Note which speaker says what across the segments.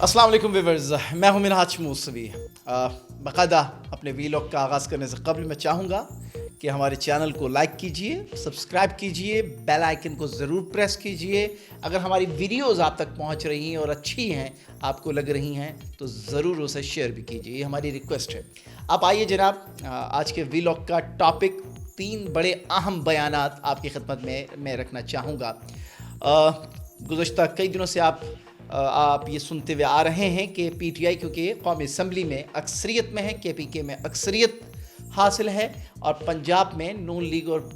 Speaker 1: अस्सलाम वालेकुम व्यूअर्स, मैं हूं मिनहाज मूसवी। बाकायदा अपने वीलॉग का आगाज़ करने से कबल मैं चाहूँगा कि हमारे चैनल को लाइक कीजिए, सब्सक्राइब कीजिए, बेल आइकन को ज़रूर प्रेस कीजिए। अगर हमारी वीडियोज़ आप तक पहुंच रही हैं और अच्छी हैं, आपको लग रही हैं, तो ज़रूर उसे शेयर भी कीजिए, ये हमारी रिक्वेस्ट है। अब आइए जनाब, आज के वीलॉग का टॉपिक 3 बड़े अहम बयानात आपकी खिदमत में मैं रखना चाहूँगा। गुज़श्ता कई दिनों से आप ये सुनते हुए आ रहे हैं कि पीटीआई क्योंकि कौमी असम्बली में अक्सरियत में है, केपीके में अक्सरियत हासिल है और पंजाब में नून लीग और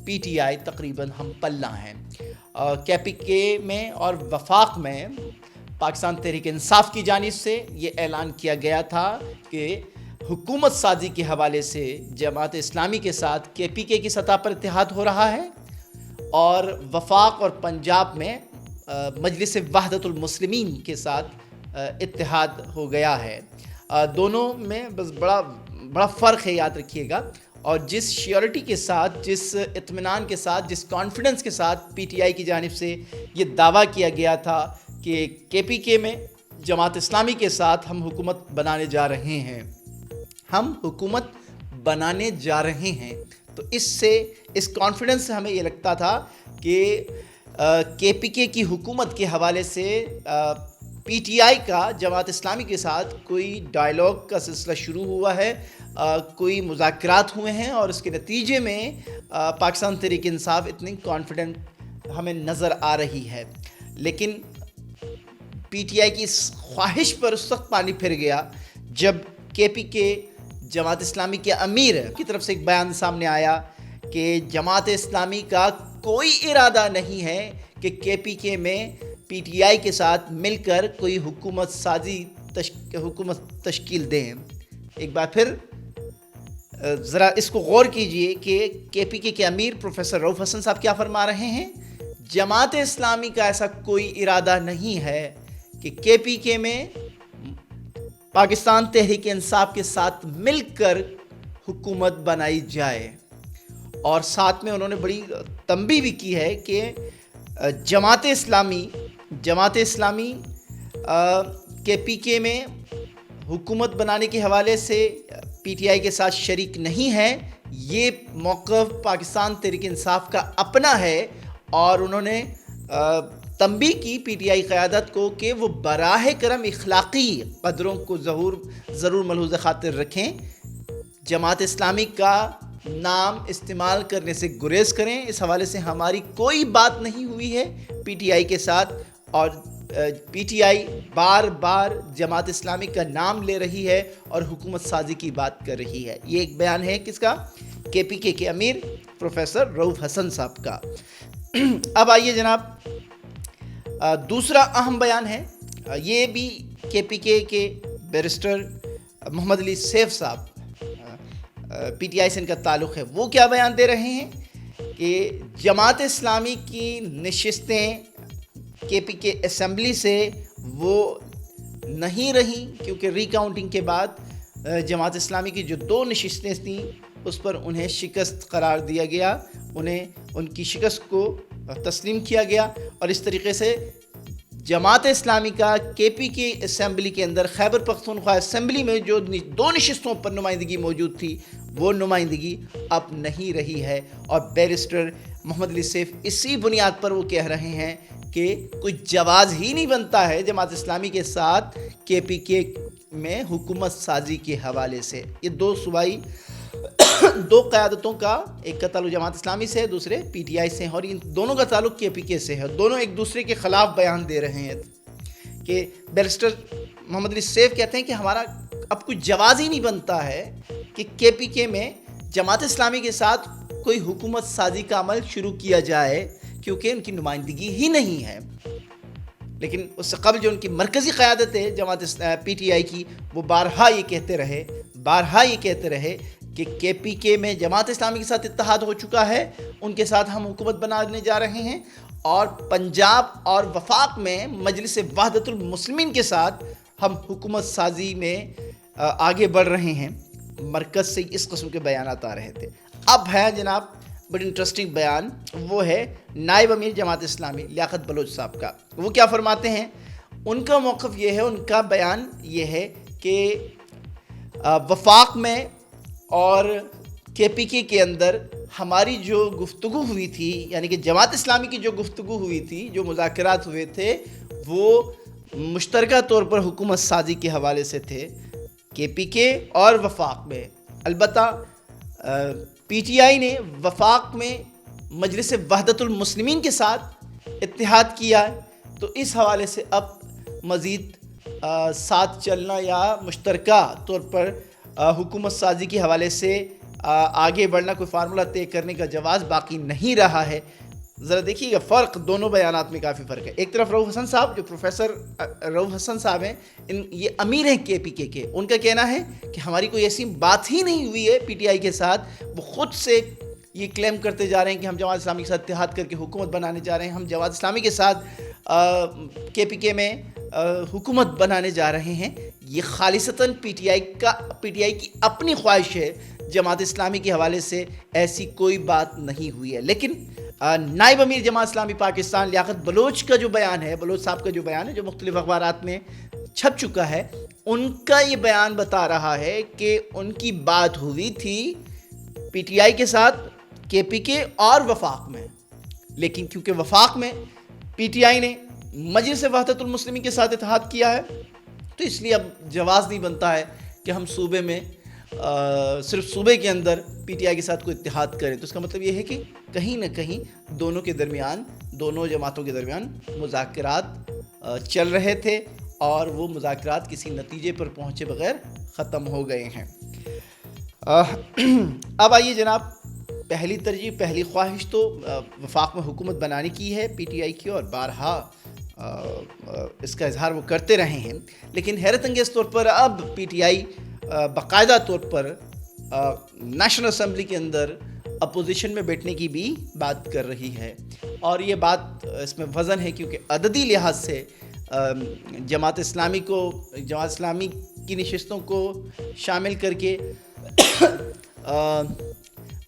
Speaker 1: पीटीआई तकरीबन हम पल्ला हैं। केपीके में और वफाक में पाकिस्तान तहरीक इंसाफ की जानिब से ये ऐलान किया गया था कि हुकूमत साजी के हवाले से जमात इस्लामी के साथ केपीके की सतह पर इत्तेहाद हो रहा है और वफाक और पंजाब में मजलिस वहदतुल मुस्लिमीन के साथ इत्तेहाद हो गया है। दोनों में बस बड़ा फ़र्क है, याद रखिएगा। और जिस श्योरिटी के साथ, जिस इत्मीनान के साथ, जिस कॉन्फिडेंस के साथ पीटीआई की जानिब से ये दावा किया गया था कि केपीके में जमात इस्लामी के साथ हम हुकूमत बनाने जा रहे हैं, तो इस कॉन्फिडेंस से हमें ये लगता था कि केपीके की हुकूमत के हवाले से पीटीआई का जमात इस्लामी के साथ कोई डायलॉग का सिलसिला शुरू हुआ है, कोई मुज़ाकरात हुए हैं और उसके नतीजे में पाकिस्तान तहरीक इंसाफ इतनी कॉन्फिडेंट हमें नज़र आ रही है। लेकिन पीटीआई की इस ख्वाहिश पर उस वक्त पानी फिर गया जब केपीके जमात इस्लामी के अमीर की तरफ से एक बयान सामने आया कि जमात इस्लामी का कोई इरादा नहीं है कि केपीके में पीटीआई के साथ मिलकर कोई हुकूमत तश्कील दें। एक बार फिर ज़रा इसको गौर कीजिए कि केपीके के अमीर प्रोफेसर रऊफ़ हसन साहब क्या फरमा रहे हैं। जमात इस्लामी का ऐसा कोई इरादा नहीं है कि केपीके में पाकिस्तान तहरीक इंसाफ के साथ मिलकर हुकूमत बनाई जाए। और साथ में उन्होंने बड़ी तंबीह भी की है कि जमात इस्लामी केपीके में हुकूमत बनाने के हवाले से पीटीआई के साथ शरीक नहीं है। ये मौक़िफ़ पाकिस्तान तहरीक इंसाफ का अपना है और उन्होंने तंबीह की पीटीआई क़यादत को कि वो बराह करम इखलाक़ी क़दरों को ज़रूर मलहूज़ ख़ातिर रखें, जमात इस्लामी का नाम इस्तेमाल करने से गुरेज करें। इस हवाले से हमारी कोई बात नहीं हुई है पीटीआई के साथ और पीटीआई बार बार जमात इस्लामी का नाम ले रही है और हुकूमत साजी की बात कर रही है। ये एक बयान है किसका? केपीके के अमीर प्रोफेसर रऊफ़ हसन साहब का। अब आइए जनाब, दूसरा अहम बयान है, ये भी केपीके के बैरिस्टर मोहम्मद अली सैफ साहब, पीटीआई से इनका ताल्लुक़ है। वो क्या बयान दे रहे हैं कि जमात इस्लामी की नशिस्तें केपीके असम्बली से वो नहीं रहीं क्योंकि रिकाउंटिंग के बाद जमात इस्लामी की जो 2 नशिस्तें थीं उस पर उन्हें शिकस्त करार दिया गया, उन्हें उनकी शिकस्त को तस्लीम किया गया और इस तरीके से जमात इस्लामी का केपीके असम्बली के अंदर खैबर पख्तूनख्वा असम्बली में जो 2 नशिस्तों पर नुमाइंदगी मौजूद थी वो नुमाइंदगी अब नहीं रही है। और बैरिस्टर मोहम्मद अली सैफ इसी बुनियाद पर वो कह रहे हैं कि कोई जवाज़ ही नहीं बनता है जमात इस्लामी के साथ केपीके में हुकूमत साजी के हवाले से। ये 2 सूबाई 2 क़यादतों का, एक का ताल्लुक़ जमात इस्लामी से है, दूसरे पीटीआई से है और इन दोनों का ताल्लुक़ केपीके से है। दोनों एक दूसरे के ख़िलाफ़ बयान दे रहे हैं कि बैरिस्टर मोहम्मद अली सैफ कहते हैं कि हमारा अब कोई जवाज़ ही नहीं बनता है कि केपीके में जमात इस्लामी के साथ कोई हुकूमत साजी का अमल शुरू किया जाए क्योंकि उनकी नुमाइंदगी ही नहीं है। लेकिन उससे कबल जो उनकी मरकज़ी क़यादत है जमात पीटीआई की, वो बारहा ये कहते रहे कि केपीके में जमात इस्लामी के साथ इत्तेहाद हो चुका है, उनके साथ हम हुकूमत बनाने जा रहे हैं और पंजाब और वफाक में मजलिस वहदतुल मुस्लिमीन के साथ हम हुकूमत साजी में आगे बढ़ रहे हैं। मरकज़ से इस किस्म के बयान आ रहे थे। अब है जनाब बड़ी इंटरेस्टिंग बयान, वो है नायब अमीर जमात इस्लामी लियाकत बलोच साहब का। वो क्या फरमाते हैं, ان کا موقف یہ ہے, ان کا بیان یہ ہے کہ وفاق میں اور کے پی کے اندر ہماری جو گفتگو ہوئی تھی, یعنی کہ جماعت اسلامی کی جو گفتگو ہوئی تھی, جو مذاکرات ہوئے تھے, وہ مشترکہ طور پر حکومت سازی کے حوالے سے تھے, کے پی کے اور وفاق میں. البتہ پی ٹی آئی نے وفاق میں مجلس وحدت المسلمین کے ساتھ اتحاد کیا ہے, تو اس حوالے سے اب مزید ساتھ چلنا یا مشترکہ طور پر حکومت سازی کے حوالے سے آگے بڑھنا, کوئی فارمولہ طے کرنے کا جواز باقی نہیں رہا ہے. ذرا دیکھیے گا فرق, دونوں بیانات میں کافی فرق ہے. ایک طرف رؤوف حسن صاحب, جو پروفیسر رؤوف حسن صاحب ہیں, یہ امیر ہیں کے پی کے, ان کا کہنا ہے کہ ہماری کوئی ایسی بات ہی نہیں ہوئی ہے پی ٹی آئی کے ساتھ. وہ خود سے یہ کلیم کرتے جا رہے ہیں کہ ہم جماعت اسلامی کے ساتھ اتحاد کر کے حکومت بنانے جا رہے ہیں, ہم جماعت اسلامی کے ساتھ کے پی کے میں حکومت بنانے جا رہے ہیں. یہ خالصتاً پی ٹی آئی کی اپنی خواہش ہے, جماعت اسلامی کے حوالے سے ایسی کوئی بات نہیں ہوئی ہے. لیکن نائب امیر جماعت اسلامی پاکستان لیاقت بلوچ کا جو بیان ہے, بلوچ صاحب کا جو بیان ہے, جو مختلف اخبارات میں چھپ چکا ہے, ان کا یہ بیان بتا رہا ہے کہ ان کی بات ہوئی تھی پی ٹی آئی کے ساتھ, کے پی کے اور وفاق میں, لیکن کیونکہ وفاق میں پی ٹی آئی نے مجلس وحدت المسلمین کے ساتھ اتحاد کیا ہے, تو اس لیے اب جواز نہیں بنتا ہے کہ ہم صوبے میں صرف صوبے کے اندر پی ٹی آئی کے ساتھ کوئی اتحاد کریں. تو اس کا مطلب یہ ہے کہ کہیں نہ کہیں دونوں کے درمیان, دونوں جماعتوں کے درمیان مذاکرات چل رہے تھے, اور وہ مذاکرات کسی نتیجے پر پہنچے بغیر ختم ہو گئے ہیں. اب آئیے جناب, پہلی ترجیح, پہلی خواہش تو وفاق میں حکومت بنانے کی ہے پی ٹی آئی کی, اور بارہا اس کا اظہار وہ کرتے رہے ہیں. لیکن حیرت انگیز طور پر اب پی ٹی آئی باقاعدہ طور پر نیشنل اسمبلی کے اندر اپوزیشن میں بیٹھنے کی بھی بات کر رہی ہے, اور یہ بات اس میں وزن ہے کیونکہ عددی لحاظ سے جماعت اسلامی کی نشستوں کو شامل کر کے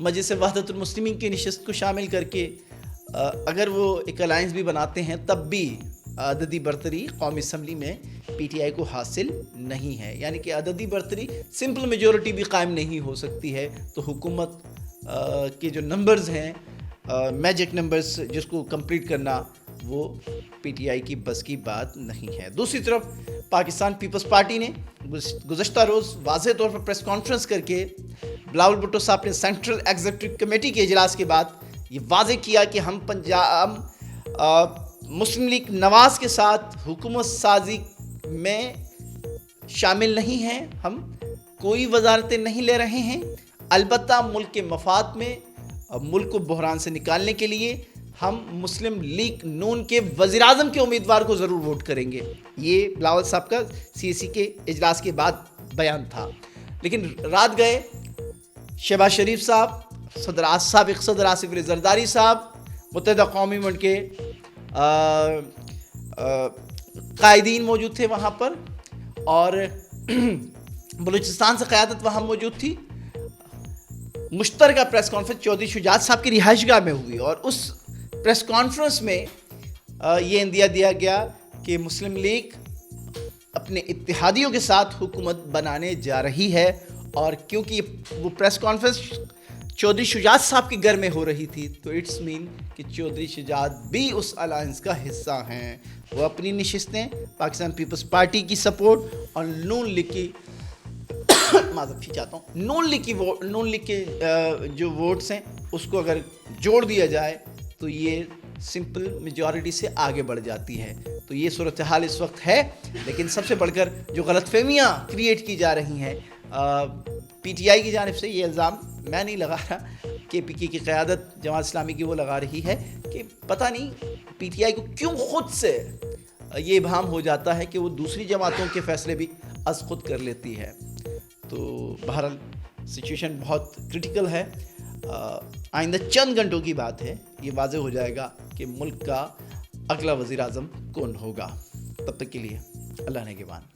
Speaker 1: مجلس وحدت المسلمین کی نشست کو شامل کر کے اگر وہ ایک الائنس بھی بناتے ہیں, تب بھی عددی برتری قومی اسمبلی میں پی ٹی آئی کو حاصل نہیں ہے. یعنی کہ عددی برتری, سمپل میجورٹی بھی قائم نہیں ہو سکتی ہے. تو حکومت کے جو نمبرز ہیں, میجک نمبرز, جس کو کمپلیٹ کرنا, وہ پی ٹی آئی کی بس کی بات نہیں ہے. دوسری طرف پاکستان پیپلز پارٹی نے گزشتہ روز واضح طور پر پریس کانفرنس کر کے بلاول بھٹو صاحب نے سینٹرل ایگزیکٹو کمیٹی کے اجلاس کے بعد یہ واضح کیا کہ ہم مسلم لیگ نواز کے ساتھ حکومت سازی میں شامل نہیں ہیں, ہم کوئی وزارتیں نہیں لے رہے ہیں. البتہ ملک کے مفاد میں, ملک کو بحران سے نکالنے کے لیے ہم مسلم لیگ نون کے وزیر اعظم کے امیدوار کو ضرور ووٹ کریں گے. یہ بلاول صاحب کا سی سی کے اجلاس کے بعد بیان تھا. لیکن رات گئے شہباز شریف صاحب, سابق صدر آصف علی زرداری صاحب, متحدہ قومی منٹ کے قائدین موجود تھے وہاں پر, اور بلوچستان سے قیادت وہاں موجود تھی. مشترکہ پریس کانفرنس چودھری شجاعت صاحب کی رہائش گاہ میں ہوئی, اور اس پریس کانفرنس میں یہ اندیا دیا گیا کہ مسلم لیگ اپنے اتحادیوں کے ساتھ حکومت بنانے جا رہی ہے. اور کیونکہ وہ پریس کانفرنس چودھری شجاعت صاحب کے گھر میں ہو رہی تھی, تو اٹس مین کہ چودھری شجاعت بھی اس الائنس کا حصہ ہیں. وہ اپنی نشستیں پاکستان پیپلز پارٹی کی سپورٹ اور نون لیگ کی نون لیگ کے جو ووٹس ہیں اس کو اگر جوڑ دیا جائے تو یہ سمپل میجورٹی سے آگے بڑھ جاتی ہے. تو یہ صورتحال اس وقت ہے. لیکن سب سے بڑھ کر جو غلط فہمیاں کریٹ کی جا رہی ہیں پی ٹی آئی کی جانب سے, یہ الزام میں نہیں لگا رہا, کے پی کے کی قیادت جماعت اسلامی کی وہ لگا رہی ہے کہ پتہ نہیں پی ٹی آئی کو کیوں خود سے یہ ابہام ہو جاتا ہے کہ وہ دوسری جماعتوں کے فیصلے بھی از خود کر لیتی ہے. تو بہرحال سچویشن بہت کرٹیکل ہے. آئندہ چند گھنٹوں کی بات ہے, یہ واضح ہو جائے گا کہ ملک کا اگلا وزیر اعظم کون ہوگا. تب تک کے لیے اللہ نگہبان.